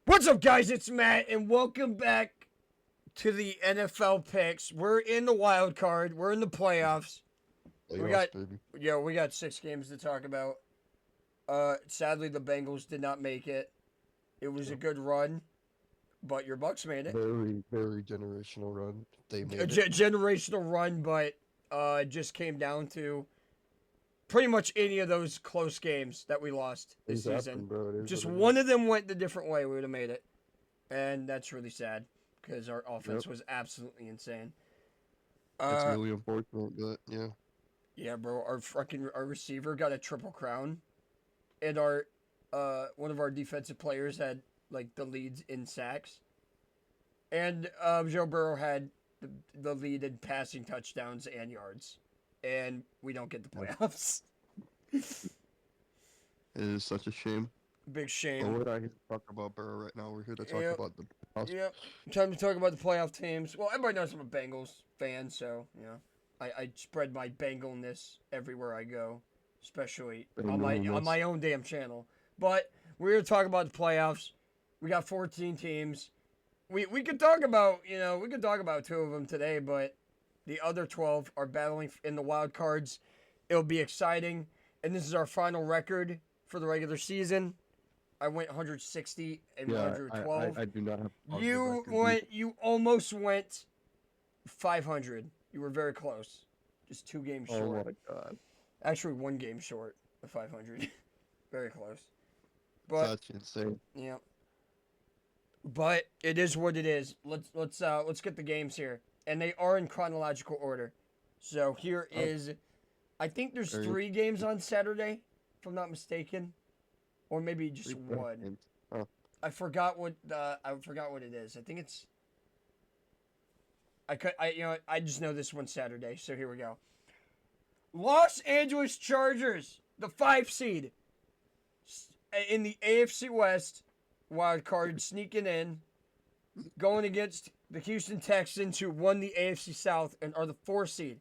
What's up, guys? It's Matt, and welcome back to the NFL picks. We're in the wild card. We're in the playoffs. We Playoffs, got, baby. we got 6 games to talk about. Sadly, the Bengals did not make it. It was a good run, but your Bucks made it. Very, very generational run. They A made it. generational run, but it just came down to pretty much any of those close games that we lost this Things season. happen, bro. It is Just what it one is. of them went the different way. We would have made it, and that's really sad because our offense Yep. was absolutely insane. It's Uh, really unfortunate, but yeah. yeah, bro. Our receiver got a triple crown, and our one of our defensive players had like the leads in sacks, and Joe Burrow had the lead in passing touchdowns and yards, and we don't get the playoffs. It is such a shame. Big But shame. we're not here to talk about Burrow right now. We're here to talk Yep. about the playoffs. Yep. Time to talk about the playoff teams. Well, everybody knows I'm a Bengals fan, so I spread my Bengalness everywhere I go, especially on my own damn channel. But we're here to talk about the playoffs. We got 14 teams. We could talk about we could talk about 2 of them today, but the other 12 are battling in the wild cards. It'll be exciting, and this is our final record for the regular season. I went 160 and Yeah, 112. I do not have a positive You record. went. You almost went 500. You were very close. Just 2 games Oh short. my god. Actually, 1 game short of 500. Very close. But Such insane. yeah. But it is what it is. Let's get the games here, and they are in chronological order. So here Oh. is, I think there's Very 3 games on Saturday, if I'm not mistaken, or maybe just Pretty bad one. games. Oh, I forgot what it is. I think it's. I just know this one Saturday. So here we go. Los Angeles Chargers, the 5 seed, in the AFC West, wild card sneaking in, going against the Houston Texans, who won the AFC South and are the 4 seed.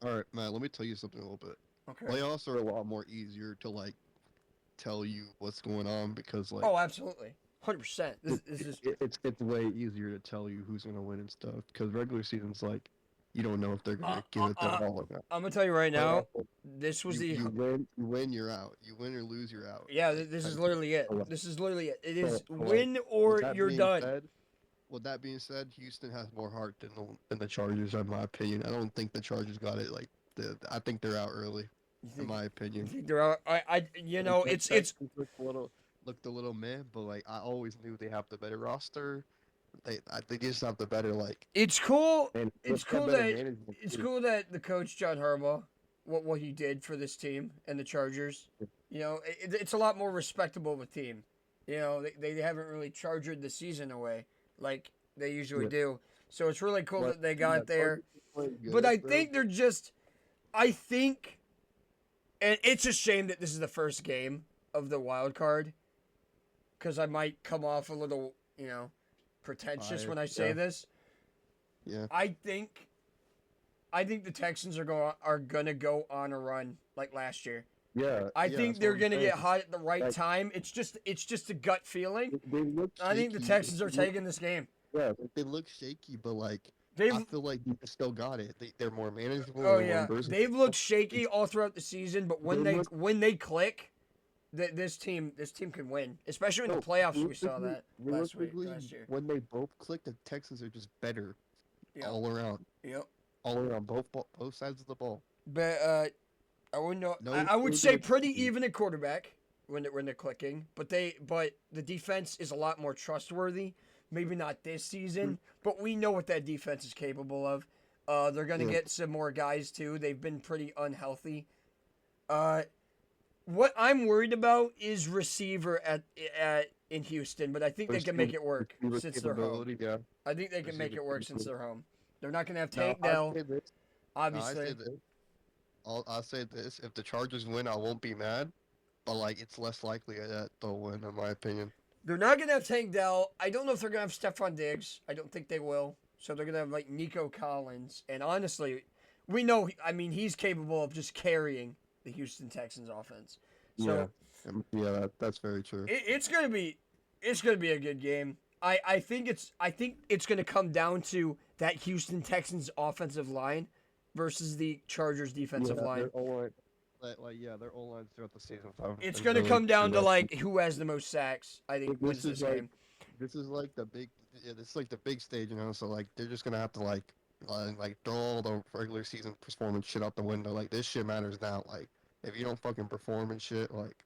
All right, Matt. Let me tell you something a little bit. Okay. Playoffs are a lot more easier to tell you what's going on because Oh, absolutely, 100%. This is it's way easier to tell you who's gonna win and stuff because regular season's you don't know if they're gonna give it their all or not. I'm gonna tell you right now. Playoffs, This was you win, you're out. You win or lose, you're out. Yeah, this is literally it. So, This is literally it. It is so, win or with that you're being done. said- With that being said, Houston has more heart than the Chargers, in my opinion. I don't think the Chargers got it. I think they're out early, in my You opinion. think they're out? It's Texans looked a little meh, but I always knew they have the better roster. They just have the better it's cool. and It's they have cool better that management, it's too. cool that the coach John Harbaugh, what he did for this team and the Chargers. It's a lot more respectable of a team. They haven't really chargered the season away like they usually Yeah. do. So it's really cool But, that they got yeah, there. Chargers playing good, But I bro. think they're just. I think, and it's a shame that this is the first game of the wild card, because I might come off a little, pretentious Biased, when I say yeah. this. Yeah. I think the Texans are gonna go on a run like last year. Yeah. I yeah, think that's they're what I'm gonna get saying. hot at the right Like- time. It's just a gut feeling. They look I think the shaky. Texans are They look- taking this game. Yeah, they look shaky, but They've I feel like you still got it. They're more manageable. Oh they're more yeah, versatile. they've looked shaky all throughout the season, but when They when look- they click, this team can win. Especially in the No, playoffs, we saw that last realistically, year. when they both click, the Texans are just better Yep. all around. Yep. All around, both sides of the ball. But I wouldn't know. No, I would no say good pretty team. even at quarterback when they're clicking. But the defense is a lot more trustworthy. Maybe not this season, but we know what that defense is capable of. They're gonna Yeah. get some more guys too. They've been pretty unhealthy. What I'm worried about is receiver at in Houston, but I think they can make it work Receiver since they're home. capability, yeah. I think they can make it Receiver work since capability. they're home. They're not gonna have Now, Tank Dell, I say this. obviously. I say this. I'll say this. If the Chargers win, I won't be mad. But it's less likely that they'll win, in my opinion. They're not gonna have Tank Dell. I don't know if they're gonna have Stephon Diggs. I don't think they will. So they're gonna have like Nico Collins. And honestly, we know. I mean, he's capable of just carrying the Houston Texans offense. So Yeah, that's very true. it's gonna be It's gonna be a good game. I think it's gonna come down to that Houston Texans offensive line versus the Chargers defensive line. Their O-line, their O-lines throughout the season. It's gonna come down to like who has the most sacks. I think wins this game. This is like the big, this is like the big stage, you know. So like they're just gonna have to like throw all the regular season performance shit out the window. Like this shit matters now. Like if you don't fucking perform and shit, like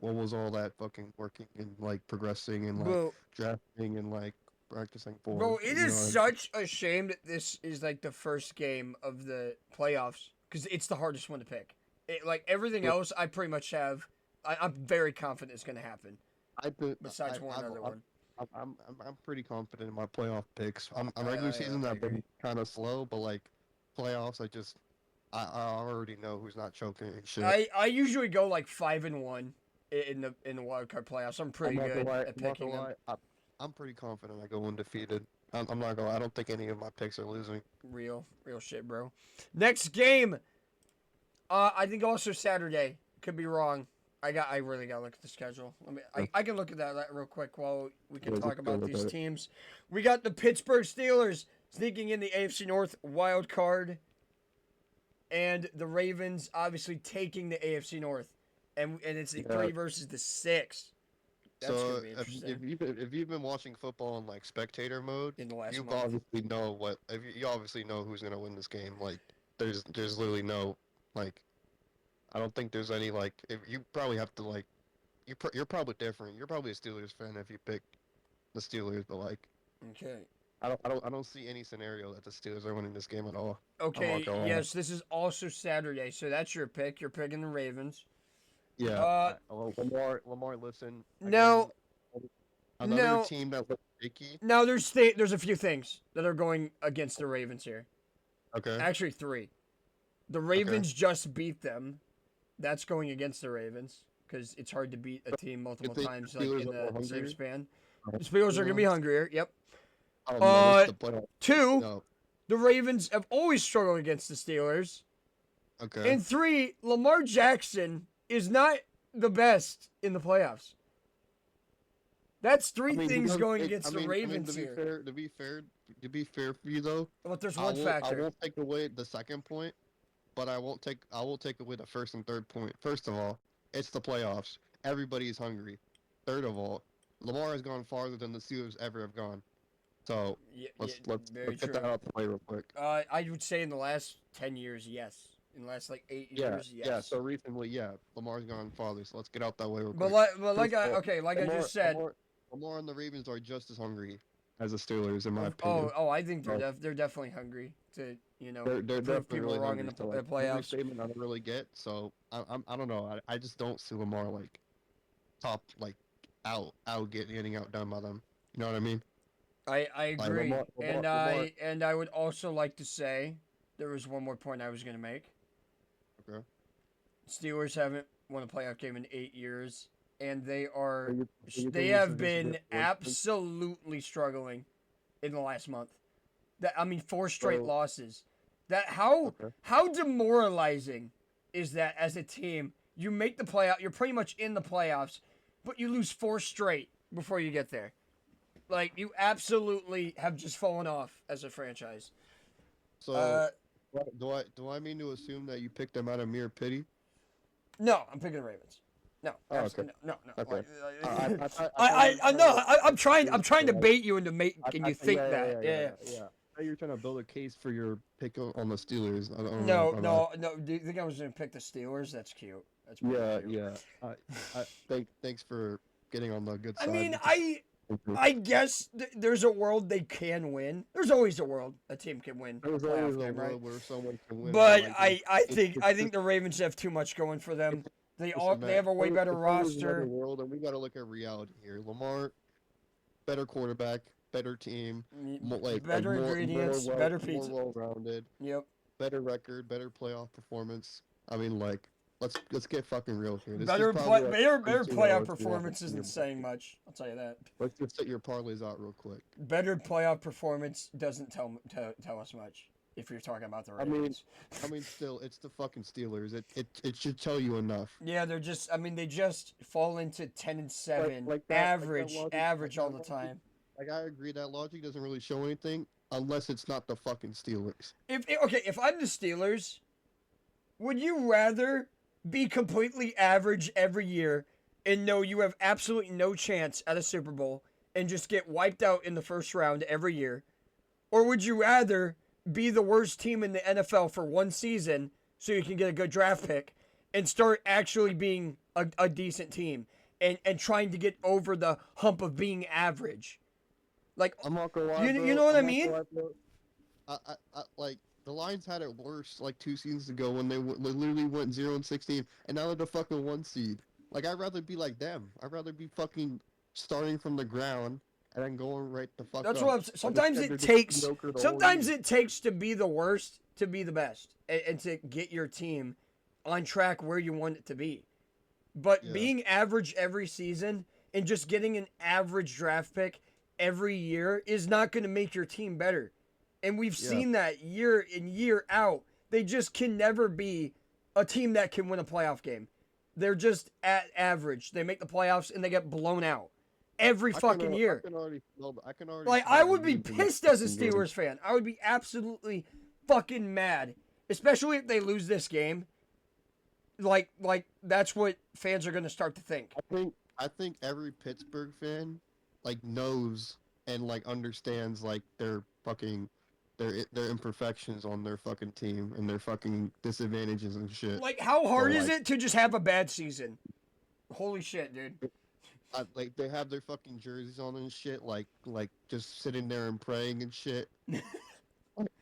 what was all that fucking working and like progressing and like drafting and like practicing for? Bro, it is such a shame that this is like the first game of the playoffs because it's the hardest one to pick. Like everything else, I pretty much have. I'm very confident it's gonna happen. Besides one other one. I'm pretty confident in my playoff picks. I'm regular season I've been kind of slow, but like playoffs, I already know who's not choking and shit. I usually go like 5-1 in the wild card playoffs. I'm pretty good at picking them. I'm pretty confident I go undefeated. I'm not gonna. I don't think any of my picks are losing. Real shit, bro. Next game. I think also Saturday. Could be wrong. I really gotta look at the schedule. I can look at that real quick while we can talk about these teams. We got the Pittsburgh Steelers sneaking in the AFC North wild card, and the Ravens obviously taking the AFC North, and it's the 3 versus the 6. That's so gonna be interesting. if you've been watching football in like spectator mode, In the last you month. obviously know you obviously know who's gonna win this game. Like there's literally no like. I don't think there's any like. If you probably have to like, you're probably different. You're probably a Steelers fan if you pick the Steelers, but like, Okay. I don't see any scenario that the Steelers are winning this game at all. Okay. Yes, this is also Saturday, so that's your pick. You're picking the Ravens. Yeah. Lamar, listen. No. Another team that looks shaky. Now there's a few things that are going against the Ravens here. Okay. Actually, 3. The Ravens just beat them. That's going against the Ravens because it's hard to beat a team multiple times like in the same span. The Steelers are going to be hungrier. Yep. 2, the Ravens have always struggled against the Steelers. Okay. And 3, Lamar Jackson is not the best in the playoffs. That's 3 things going against the Ravens here. To be fair for you though. But there's one factor. I won't take away the second point. But I will take away the first and third point. First of all, it's the playoffs. Everybody is hungry. Third of all, Lamar has gone farther than the Steelers ever have gone. So let's get that out the way real quick. I would say in the last 10 years, yes. In the last like 8 years, yes. Yeah. So recently, Lamar's gone farther. So let's get out that way real quick. But like I just said, Lamar and the Ravens are just as hungry as the Steelers, in my opinion. I think they're definitely hungry to they're prove people really wrong in the playoffs. Statement I don't really get, so I don't know. I just don't see Lamar like top like getting outdone by them. You know what I mean? I agree, Lamar. And I would also like to say there was one more point I was going to make. Okay. Steelers haven't won a playoff game in 8 years, and they have been absolutely struggling in the last month. 4 straight losses. How demoralizing is that as a team? You make the playoff, you're pretty much in the playoffs, but you lose 4 straight before you get there. Like you absolutely have just fallen off as a franchise. So do I mean to assume that you picked them out of mere pity? No, I'm picking the Ravens. No. Okay. No. Okay. I'm trying to bait you into making you think that. Yeah. You're trying to build a case for your pick on the Steelers. No. Do you think I was going to pick the Steelers? That's cute. That's cute. Thanks for getting on the good side. I mean, I guess there's a world they can win. There's always a world a team can win. There's always a world where someone can win. But I think the Ravens have too much going for them. They have a way better roster. World, and we got to look at reality here. Lamar, better quarterback, better team, better ingredients, better pizza, more well-rounded. Yep. Better record, better playoff performance. I mean, let's get fucking real here. Better playoff performance isn't saying much. I'll tell you that. Let's just set your parlays out real quick. Better playoff performance doesn't tell us much. if you're talking about the I mean, Ravens. still, it's the fucking Steelers. It should tell you enough. Yeah, they're just. I mean, they just fall into 10-7, Like that logic, average all the time. Like I agree that logic doesn't really show anything unless it's not the fucking Steelers. If I'm the Steelers, would you rather be completely average every year and know you have absolutely no chance at a Super Bowl and just get wiped out in the first round every year, or would you rather be the worst team in the NFL for one season so you can get a good draft pick and start actually being a decent team and trying to get over the hump of being average? Like, I'm not gonna lie, you know what I mean? Like the Lions had it worse like 2 seasons ago when they literally went 0-16, and now they're the fucking 1 seed. Like I'd rather be like them. I'd rather be fucking starting from the ground and then going right the fuck That's up. what I'm saying. Sometimes it takes to be the worst to be the best and to get your team on track where you want it to be. But being average every season and just getting an average draft pick every year is not going to make your team better. And we've seen that year in, year out. They just can never be a team that can win a playoff game. They're just at average. They make the playoffs and they get blown out every fucking year. I can already like, I would be pissed as a Steelers fan. I would be absolutely fucking mad, especially if they lose this game. Like that's what fans are going to start to think. I think every Pittsburgh fan like knows and like understands like their imperfections on their fucking team and their fucking disadvantages and shit. Like, how hard is it to just have a bad season? Holy shit, dude. Like they have their fucking jerseys on and shit, like just sitting there and praying and shit,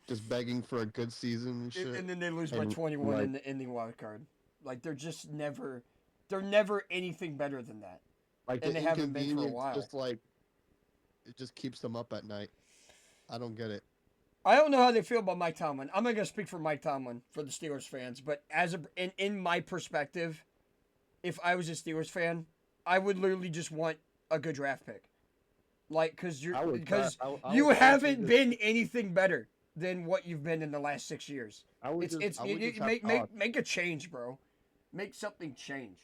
just begging for a good season and shit. And then they lose by 21 in the ending wild card. Like they're never anything better than that. Like and the they haven't been for a while. Just like it just keeps them up at night. I don't get it. I don't know how they feel about Mike Tomlin. I'm not gonna speak for Mike Tomlin for the Steelers fans, but in my perspective, if I was a Steelers fan, I would literally just want a good draft pick, like because you haven't been anything better than what you've been in the last 6 years. Make a change, bro. Make something change.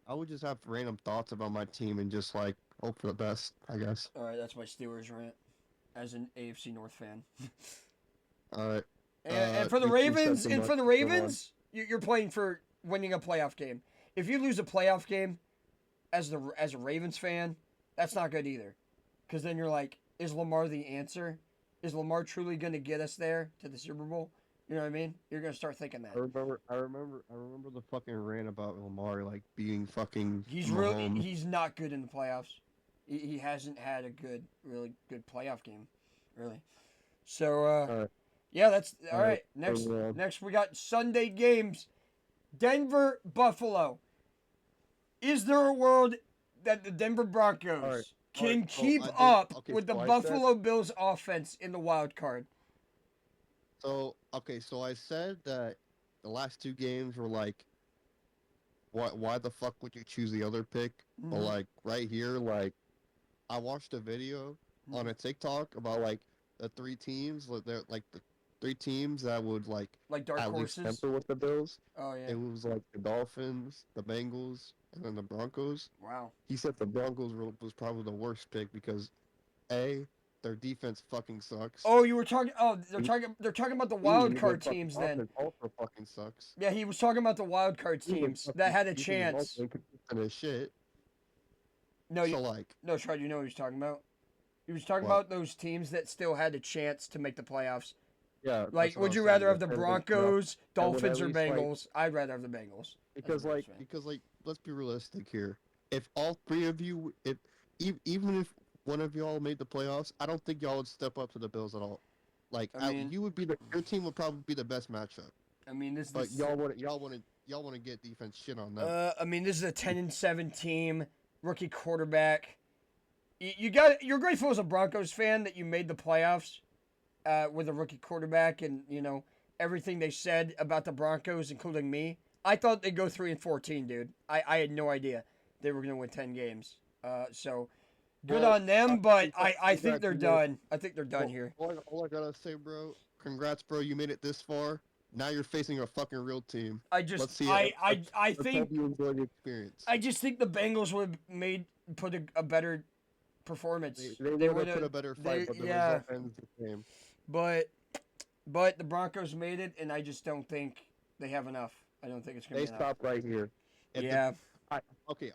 I would just have random thoughts about my team and just like hope for the best, I guess. All right, that's my Steelers rant as an AFC North fan. All right. And for the Ravens, you're playing for winning a playoff game. If you lose a playoff game as a Ravens fan, that's not good either. Because then you're like, is Lamar the answer? Is Lamar truly going to get us there to the Super Bowl? You know what I mean? You're going to start thinking that. I remember the fucking rant about Lamar like being fucking. He's not good in the playoffs. He hasn't had a really good playoff game, really. So yeah, that's all right. Next we got Sunday games. Denver, Buffalo. Is there a world that the Denver Broncos can keep up with the Buffalo Bills offense in the wild card? So I said that the last 2 games were like, why the fuck would you choose the other pick? Mm-hmm. But like right here, like I watched a video on a TikTok about like the 3 teams, the 3 teams that would like dark at horses least temper with the Bills. Oh yeah. It was like the Dolphins, the Bengals, and then the Broncos. Wow. He said the Broncos was probably the worst pick because their defense fucking sucks. Oh, you were talking. Oh, they're talking about the wild card teams then. Also fucking sucks. Yeah, he was talking about the wild card teams that had a chance. Shit. No, Shred, you know what he was talking about? He was talking about those teams that still had a chance to make the playoffs. Yeah. Like, would you rather have the Broncos, Dolphins, or Bengals? I'd rather have the Bengals. Because let's be realistic here. If all 3 of you, even if one of y'all made the playoffs, I don't think y'all would step up to the Bills at all. Like, your team would probably be the best matchup. I mean, y'all want to get defense shit on them. I mean, this is a 10-7 team, rookie quarterback. You're grateful as a Broncos fan that you made the playoffs with a rookie quarterback, and everything they said about the Broncos, including me. I thought they'd go 3-14, dude. I had no idea they were going to win 10 games. So. Good on them, but I think they're done. I think they're done here. All I gotta say, bro, congrats, bro. You made it this far. Now you're facing a fucking real team. I just Let's see I it. I I Let's think hope you enjoy the experience. I just think the Bengals would have put a better performance. They would have put a better fight, but the result ends the same. But the Broncos made it, and I just don't think they have enough. I don't think it's gonna They be enough. stop right here. Yeah. Okay,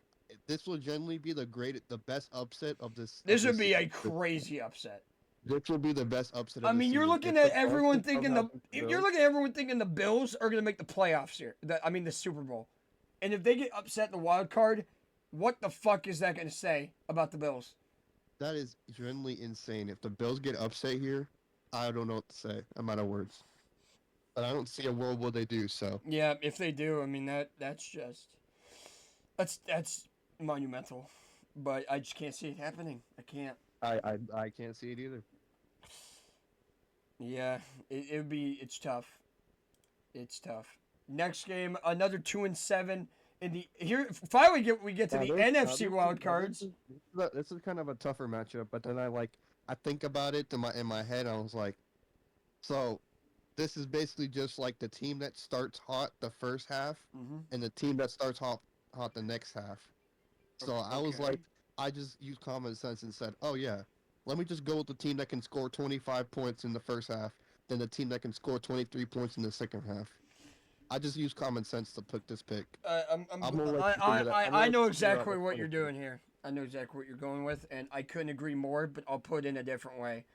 this will generally be the best upset of this. This would be a crazy upset. This will be the best upset. I mean, you're looking at everyone thinking the Bills are gonna make the playoffs here. The Super Bowl, and if they get upset in the wild card, what the fuck is that gonna say about the Bills? That is genuinely insane. If the Bills get upset here, I don't know what to say. I'm out of words. But I don't see a world where they do so. Yeah, if they do, I mean that's monumental. But I just can't see it happening. I can't. I can't see it either. Yeah, it's tough. It's tough. Next game, another 2-7 finally we get to the NFC wild cards. This is kind of a tougher matchup, but then I think about it in my head. I was like, so this is basically just like the team that starts hot the first half and the team that starts hot the next half. So I was like, I just used common sense and said, oh yeah, let me just go with the team that can score 25 points in the first half, then the team that can score 23 points in the second half. I just used common sense to pick this pick. I know exactly what you're doing here. I know exactly what you're going with, and I couldn't agree more, but I'll put it in a different way.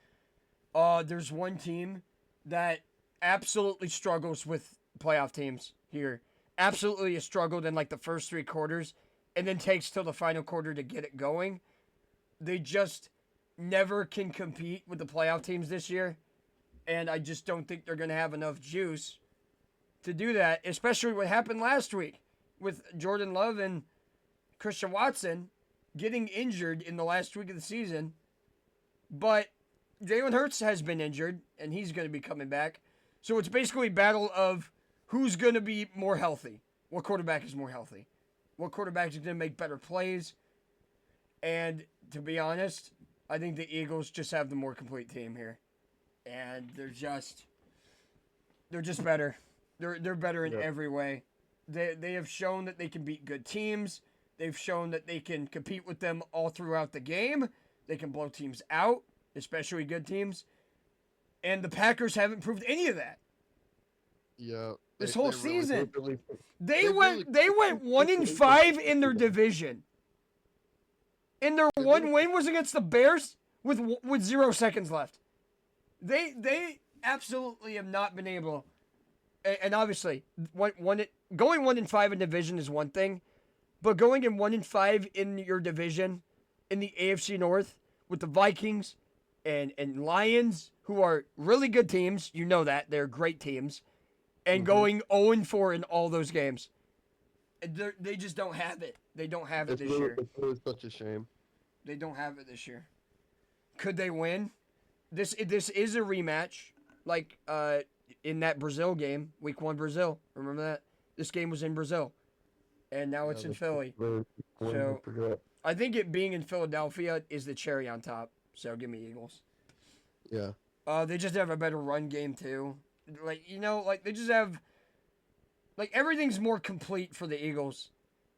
There's one team that absolutely struggles with playoff teams here. Absolutely has struggled in like the first 3 quarters, and then takes till the final quarter to get it going. They just never can compete with the playoff teams this year, and I just don't think they're going to have enough juice to do that, especially what happened last week with Jordan Love and Christian Watson getting injured in the last week of the season. But Jalen Hurts has been injured, and he's going to be coming back. So it's basically a battle of who's going to be more healthy. What quarterback is more healthy? What quarterback is going to make better plays? And to be honest, I think the Eagles just have the more complete team here. And they're just better. They're better in every way. They have shown that they can beat good teams. They've shown that they can compete with them all throughout the game. They can blow teams out, especially good teams. And the Packers haven't proved any of that. Yeah. This whole season. They went 1-5 in their division. And their one win was against the Bears with 0 seconds left. They absolutely have not been able. And obviously, going 1-5 in division is one thing, but going in 1-5 in your division, in the AFC North, with the Vikings and Lions, who are really good teams, you know that they're great teams, and going 0-4 in all those games, they just don't have it. They don't have it this year. It's such a shame. They don't have it this year. Could they win? This is a rematch, like in that Brazil game, Week 1 Brazil. Remember that? This game was in Brazil, and now it's in Philly. So I think it being in Philadelphia is the cherry on top. So give me Eagles. Yeah. They just have a better run game too. They just have, everything's more complete for the Eagles,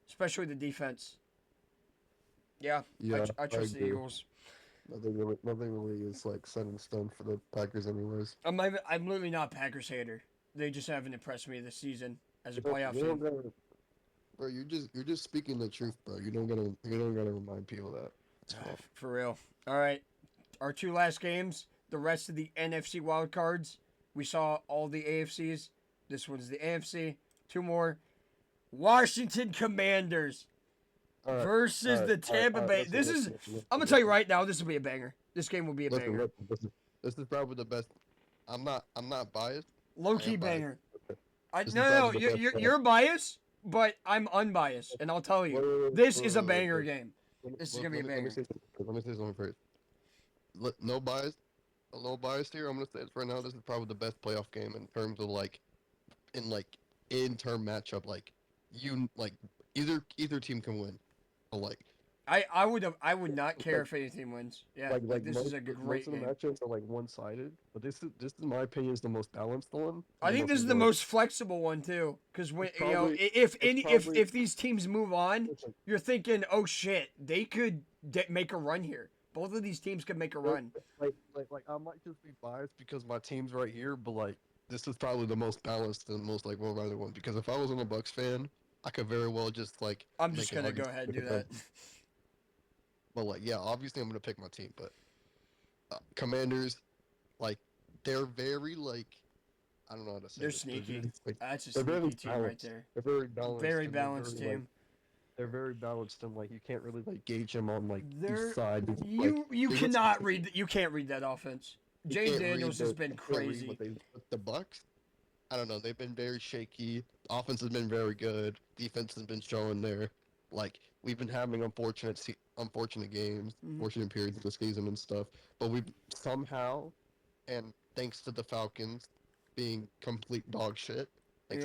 especially the defense. Yeah, I trust the Eagles. Nothing really is set in stone for the Packers, anyways. I'm literally not a Packers hater. They just haven't impressed me this season as a playoff team. Bro, you're just speaking the truth, bro. You don't gotta remind people that. For real. All right, our 2 last games. The rest of the NFC wild cards. We saw all the AFCs. This one's the AFC. 2 more. Washington Commanders versus the Tampa Bay. I'm going to tell you right now, this will be a banger. This game will be a banger. This is probably the best. I'm not biased. Low-key banger. No, you're biased, but I'm unbiased. And I'll tell you, this is a banger game. This is going to be a banger. Let me say something first. No bias. A little biased here. I'm gonna say it right now. This is probably the best playoff game in terms of in term matchup. Either team can win. I would not care if any team wins. Yeah, like this is a great most of the game. matchups are like one-sided, but this in my opinion is the most balanced one. I think this is the most flexible one too, because when if these teams move on, you're thinking, oh shit, they could make a run here. Both of these teams could make a run. Like I might just be biased because my team's right here, but like this is probably the most balanced and most like well-rounded one. Because if I wasn't a Bucks fan, I could very well just like. I'm just gonna go ahead and do that. But like, yeah, obviously I'm gonna pick my team, but Commanders, like, they're very like, I don't know how to say. They're this. sneaky. Like, That's a sneaky team right there. They're very balanced. Very balanced team. Like, they're very balanced and like you can't really like gauge them on like They're, each side. You cannot read. You can't read that offense. Jayden Daniels has been crazy. The Bucks, I don't know. They've been very shaky. Offense has been very good. Defense has been showing there. Like we've been having unfortunate games, unfortunate periods of the season and stuff. But we somehow, and thanks to the Falcons being complete dog shit, like,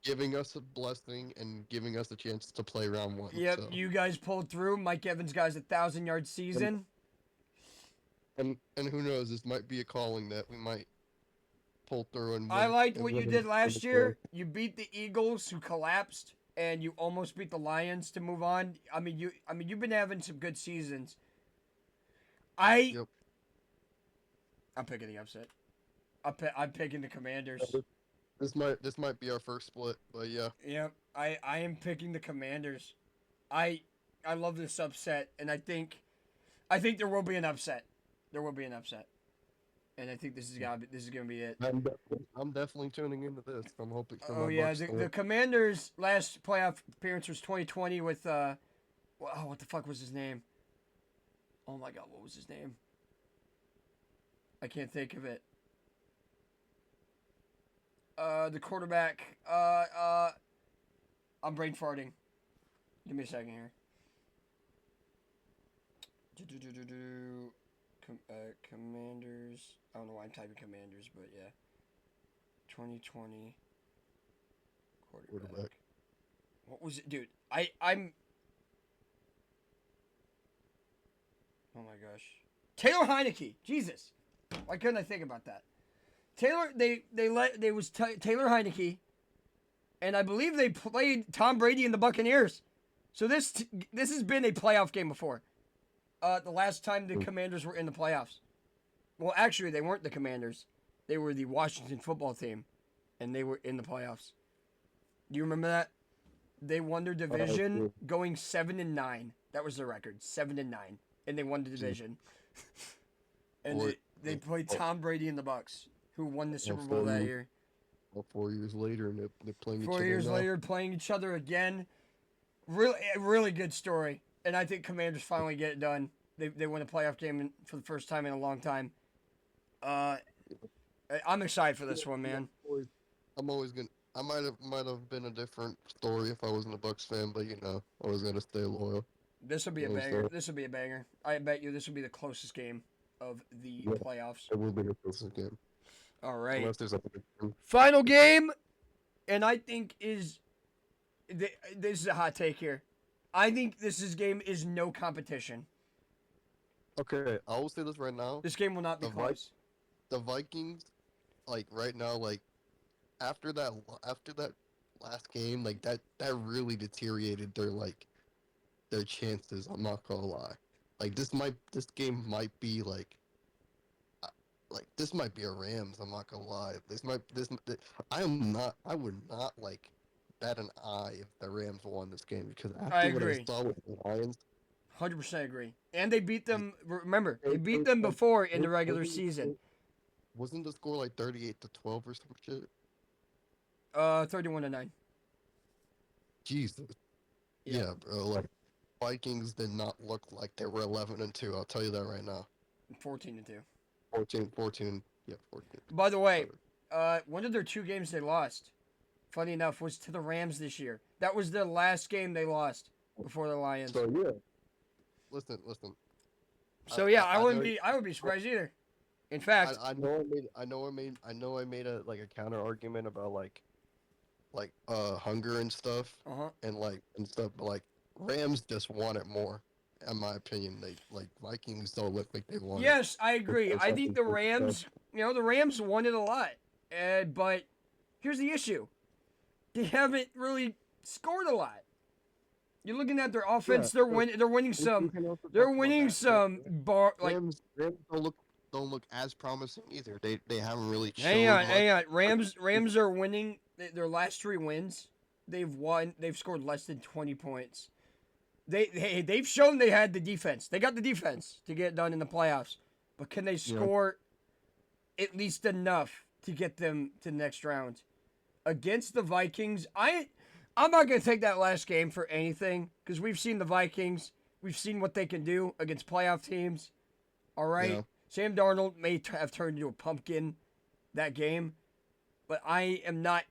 giving us a blessing and giving us a chance to play round one. Yep, so. You guys pulled through. Mike Evans' guys 1,000-yard season. And who knows? This might be a calling that we might pull through and. I liked what you did last year. You beat the Eagles, who collapsed, and you almost beat the Lions to move on. I mean, you've been having some good seasons. I'm picking the upset. I'm picking the Commanders. This might be our first split, but yeah. Yep, I am picking the Commanders. I love this upset, and I think there will be an upset. There will be an upset, and I think this is gonna be it. I'm definitely tuning into this. I'm hoping. Oh yeah, the Commanders' last playoff appearance was 2020 with what the fuck was his name? Oh my god, what was his name? I can't think of it. The quarterback. I'm brain farting. Give me a second here. Commanders. I don't know why I'm typing Commanders, but yeah. 2020 quarterback. What was it, dude? I'm. Oh my gosh. Taylor Heineke. Jesus. Why couldn't I think about that? Taylor Heineke, and I believe they played Tom Brady and the Buccaneers. So this has been a playoff game before. The last time the Commanders were in the playoffs. Well, actually, they weren't the Commanders. They were the Washington football team, and they were in the playoffs. Do you remember that? They won their division going 7-9. That was their record, 7-9, and they won the division. And they played Tom Brady and the Bucs, who won the Super Bowl that year. 4 years later, and they're playing each other. 4 years later, playing each other again. Really good story. And I think Commanders finally get it done. They win a playoff game for the first time in a long time. I'm excited for this one, man. I'm always gonna. I might have been a different story if I wasn't a Bucks fan, but you know, I was gonna stay loyal. This will be a banger. This will be a banger. I bet you this will be the closest game of the playoffs. It will be the closest game. All right. Unless there's a final game, and I think this is a hot take here. I think this game is no competition. Okay, I will say this right now. This game will not be close. The Vikings, like right now, like after that last game, like that really deteriorated their chances. I'm not gonna lie. Like this game might be like this might be a Rams. I'm not gonna lie. I would not like bat an eye if the Rams won this game because after what I saw with the Lions. 100% agree. And they beat them. Remember, they beat them before in the regular season. Wasn't the score like 38-12 or some shit? 31-9. Jesus. Yeah, bro. Like Vikings did not look like they were 11-2. I'll tell you that right now. 14-2. 14. Yeah, 14. By the way, one of their 2 games they lost, funny enough, was to the Rams this year. That was their last game they lost before the Lions. So yeah. Listen. So yeah, I wouldn't be surprised either. In fact, I know I made a counter argument about like hunger and stuff and stuff, but like Rams just want it more. in my opinion, they like Vikings don't look like they want it. Yes, I agree. I think the Rams, the Rams won it a lot, but here's the issue: they haven't really scored a lot. You're looking at their offense; they're winning. They're winning some. They're winning some Rams don't look as promising either. They haven't really shown hang on. much. Rams are winning their last 3 wins. They've won. They've scored less than 20 points. They've shown they had the defense. They got the defense to get it done in the playoffs. But can they score at least enough to get them to the next round? Against the Vikings, I'm not going to take that last game for anything because we've seen the Vikings. We've seen what they can do against playoff teams. All right? Yeah. Sam Darnold may have turned into a pumpkin that game, but I'm not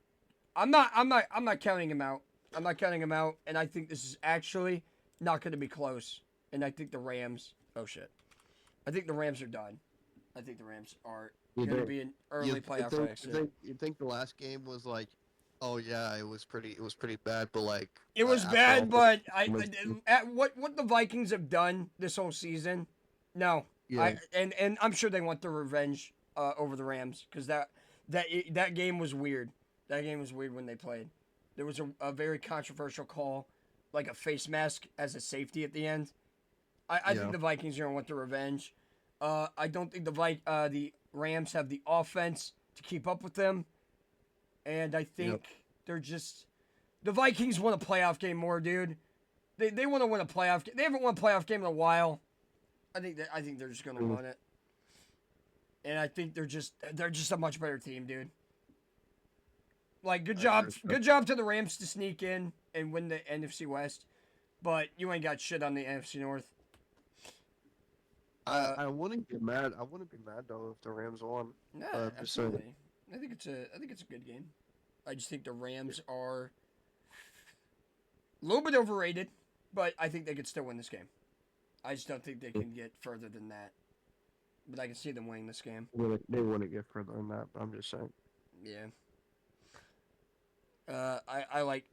counting him out. I'm not counting him out, and I think this is actually not going to be close. And I think the Rams. Oh shit! I think the Rams are done. I think the Rams are going to be an early playoff exit. You think the last game was like, oh yeah, it was pretty bad, but like it was bad, but at what the Vikings have done this whole season, no. Yeah. And I'm sure they want the revenge over the Rams because that game was weird. That game was weird when they played. There was a very controversial call, like a face mask as a safety at the end. I think the Vikings are going to want the revenge. I don't think the Rams have the offense to keep up with them. And I think they're just... The Vikings want a playoff game more, dude. They want to win a playoff game. They haven't won a playoff game in a while. I think they're just going to win it. And I think they're just a much better team, dude. Like, good job to the Rams to sneak in and win the NFC West, but you ain't got shit on the NFC North. I wouldn't get mad. I wouldn't be mad though if the Rams won. Yeah, absolutely. I think it's a good game. I just think the Rams are a little bit overrated, but I think they could still win this game. I just don't think they can get further than that. But I can see them winning this game. They wouldn't get further than that. But I'm just saying. Yeah. I like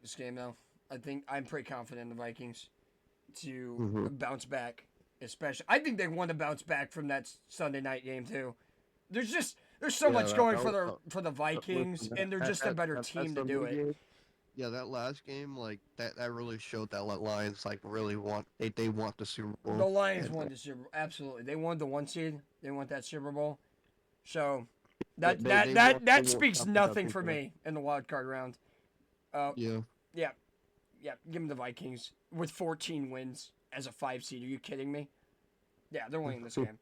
this game though. I think I'm pretty confident in the Vikings to bounce back. Especially, I think they want to bounce back from that Sunday night game too. There's so much going for the Vikings, and they're just a better team to do it. Game. Yeah, that last game, like that really showed that Lions like really want they want the Super Bowl. The Lions want the Super Bowl, absolutely. They wanted the 1 seed. They want that Super Bowl. So that speaks nothing for me in the wild card round. Yeah. Give them the Vikings with 14 wins as a 5 seed. Are you kidding me? Yeah, they're winning this game.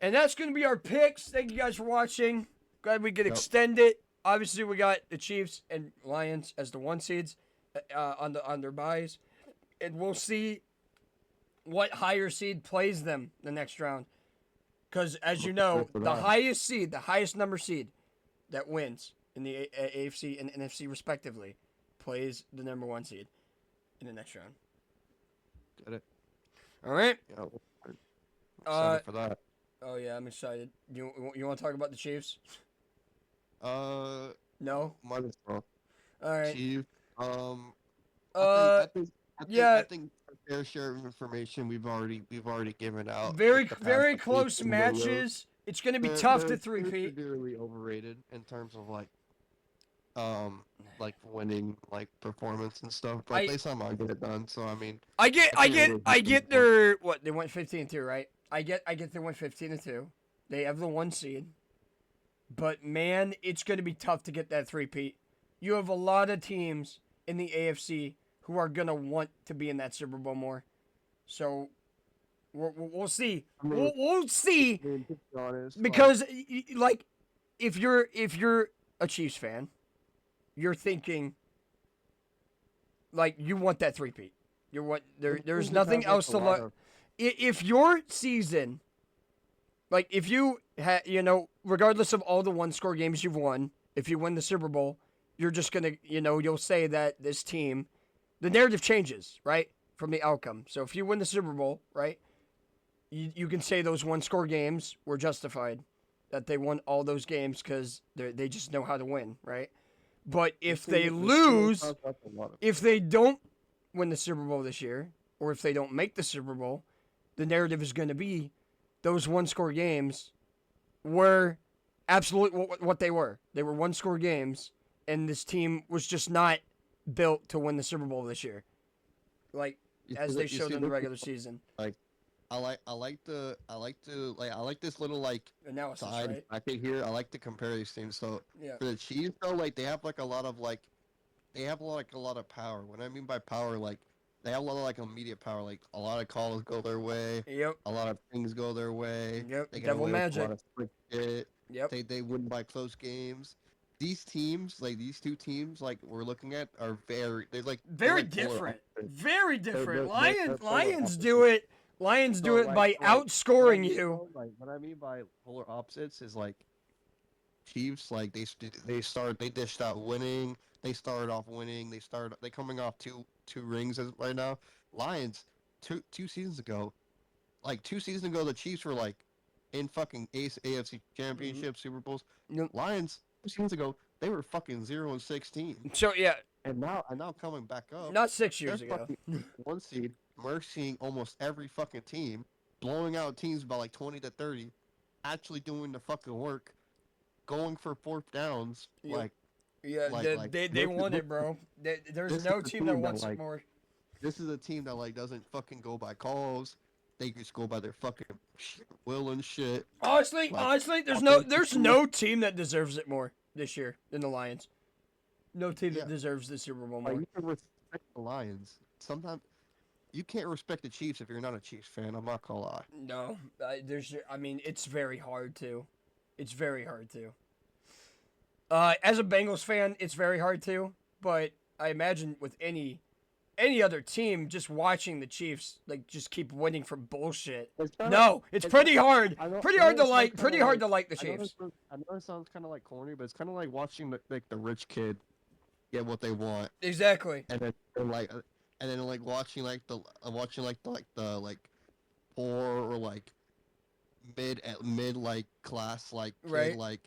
And that's going to be our picks. Thank you guys for watching. Glad we could extend it. Obviously, we got the Chiefs and Lions as the 1 seeds on their byes. And we'll see what higher seed plays them the next round. Because, as you know, the highest number seed that wins in the AFC and NFC respectively plays the number 1 seed in the next round. Get it? All right. Yeah, I'm excited for that. Oh, yeah, I'm excited. You want to talk about the Chiefs? No? Might as well. All right. Chiefs, I think a fair share of information we've already given out. Very close matches. It's going to be tough to three-peat. They're severely overrated in terms of like winning like performance and stuff. But they somehow get it done. So I mean, I get their what they went 15-2, right? I get they went 15-2. They have the 1 seed. But man, it's going to be tough to get that three-peat. You have a lot of teams in the AFC who are going to want to be in that Super Bowl more. So we'll see. We'll see. Because like if you're a Chiefs fan, you're thinking like you want that three-peat. There's nothing else to look. If your season, like if you regardless of all the 1-score games you've won, if you win the Super Bowl, you're just gonna you'll say that this team, the narrative changes, right, from the outcome. So if you win the Super Bowl, right, you can say those 1-score games were justified, that they won all those games because they just know how to win, right? But if they lose, if they don't win the Super Bowl this year, or if they don't make the Super Bowl, the narrative is going to be those one-score games were absolutely what they were. They were one-score games, and this team was just not built to win the Super Bowl this year, like as they showed in the regular season. Like, I like this little like Analysis, side right? I think here. I like to compare these teams. So Yeah. for the Chiefs, though, like they have like a lot of like they have like a lot of power. What I mean by power, like they have a lot of like immediate power. Like a lot of calls go their way. Yep. A lot of things go their way. Yep. They get Devil away with magic. a lot of slick shit. Yep. They win by close games. These teams, like these two teams, like we're looking at, are very very different. Very different. Lions do it. Lions do it by outscoring you. Like what I mean by polar opposites is like Chiefs, like they dished out winning. They started off winning. They coming off two rings right now. Lions, two seasons ago, the Chiefs were like in fucking AFC Championship, Super Bowls. Yep. Lions 2 seasons ago, they were fucking 0-16. So yeah, and now coming back up. Not 6 years ago. One seed, mercying almost every fucking team, blowing out teams by like 20 to 30, actually doing the fucking work, going for fourth downs, yep. They want it, bro. There's no team that wants it more. This is a team that like doesn't fucking go by calls. They just go by their fucking will and shit. Honestly, there's no team that deserves it more this year than the Lions. No team that deserves the Super Bowl more. You can respect the Lions. Sometimes you can't respect the Chiefs if you're not a Chiefs fan. I'm not gonna lie. No, it's very hard to. It's very hard to. As a Bengals fan, it's very hard to. But I imagine with any other team, just watching the Chiefs like just keep winning for bullshit. It's pretty hard. Pretty hard to like the Chiefs. I know it sounds kind of like corny, but it's kind of like watching the rich kid get what they want. Exactly. And then watching the poor or like mid like class like kid, right, like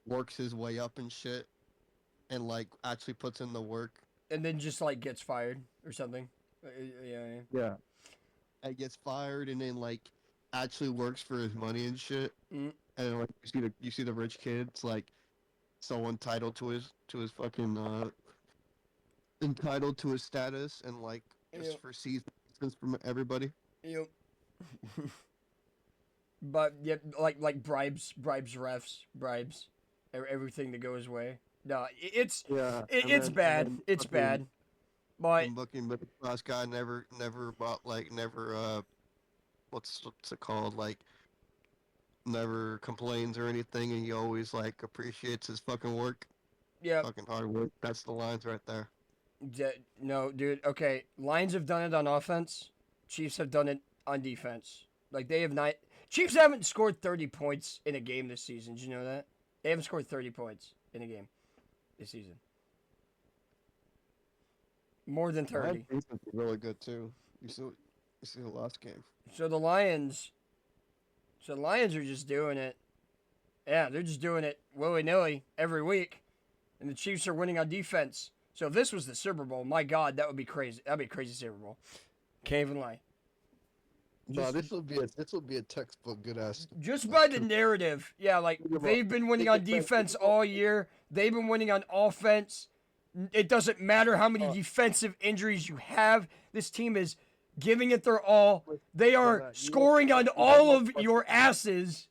works his way up and shit, and like actually puts in the work. And then just like gets fired or something. Yeah. And gets fired and then like actually works for his money and shit. Mm. And then, like you see the rich kids like so entitled to his fucking entitled to his status and like just for seasons from everybody. Yep. But yeah, like bribes refs, bribes everything to go his way. No, it's bad. It's bad. But looking middle class guy never what's it called, like never complains or anything, and he always like appreciates his fucking work. Yeah. Fucking hard work. That's the Lions right there. No, dude. Okay, Lions have done it on offense. Chiefs have done it on defense. Like they have not. Chiefs haven't scored 30 points in a game this season. Did you know that? They haven't scored 30 points in a game this season. More than 30. Defense is really good too. You see the last game. So the Lions are just doing it. Yeah, they're just doing it willy-nilly every week. And the Chiefs are winning on defense. So if this was the Super Bowl, my God, that would be crazy. That'd be a crazy Super Bowl. Can't even lie. No, this will be a textbook good ass. Just by the narrative, yeah, like they've been winning on defense all year. They've been winning on offense. It doesn't matter how many defensive injuries you have. This team is giving it their all. They are scoring on all of your asses.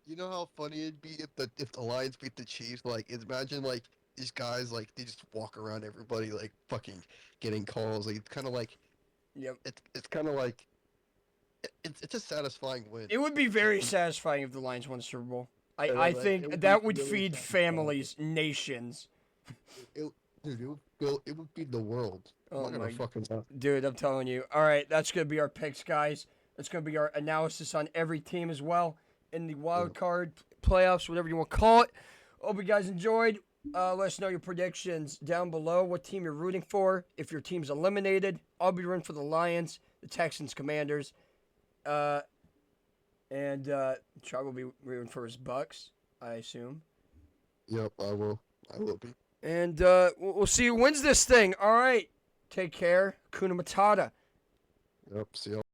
You know how funny it'd be if the Lions beat the Chiefs? Like, imagine like these guys like they just walk around everybody like fucking getting calls. Like, it's kind of like. Yep. It's kind of like it's a sadusatisfying win. It would be very satisfying if the Lions won the Super Bowl. I think that would feed families, nations. It would feed the world. Oh I'm not gonna fucking dude, I'm telling you. All right, that's gonna be our picks, guys. That's gonna be our analysis on every team as well in the wild card playoffs, whatever you want to call it. Hope you guys enjoyed. Let us know your predictions down below. What team you're rooting for. If your team's eliminated, I'll be rooting for the Lions, the Texans, Commanders, and Chuck will be rooting for his Bucks, I assume. Yep, I will be. And we'll see who wins this thing. All right, take care. Hakuna Matata. Yep. See you.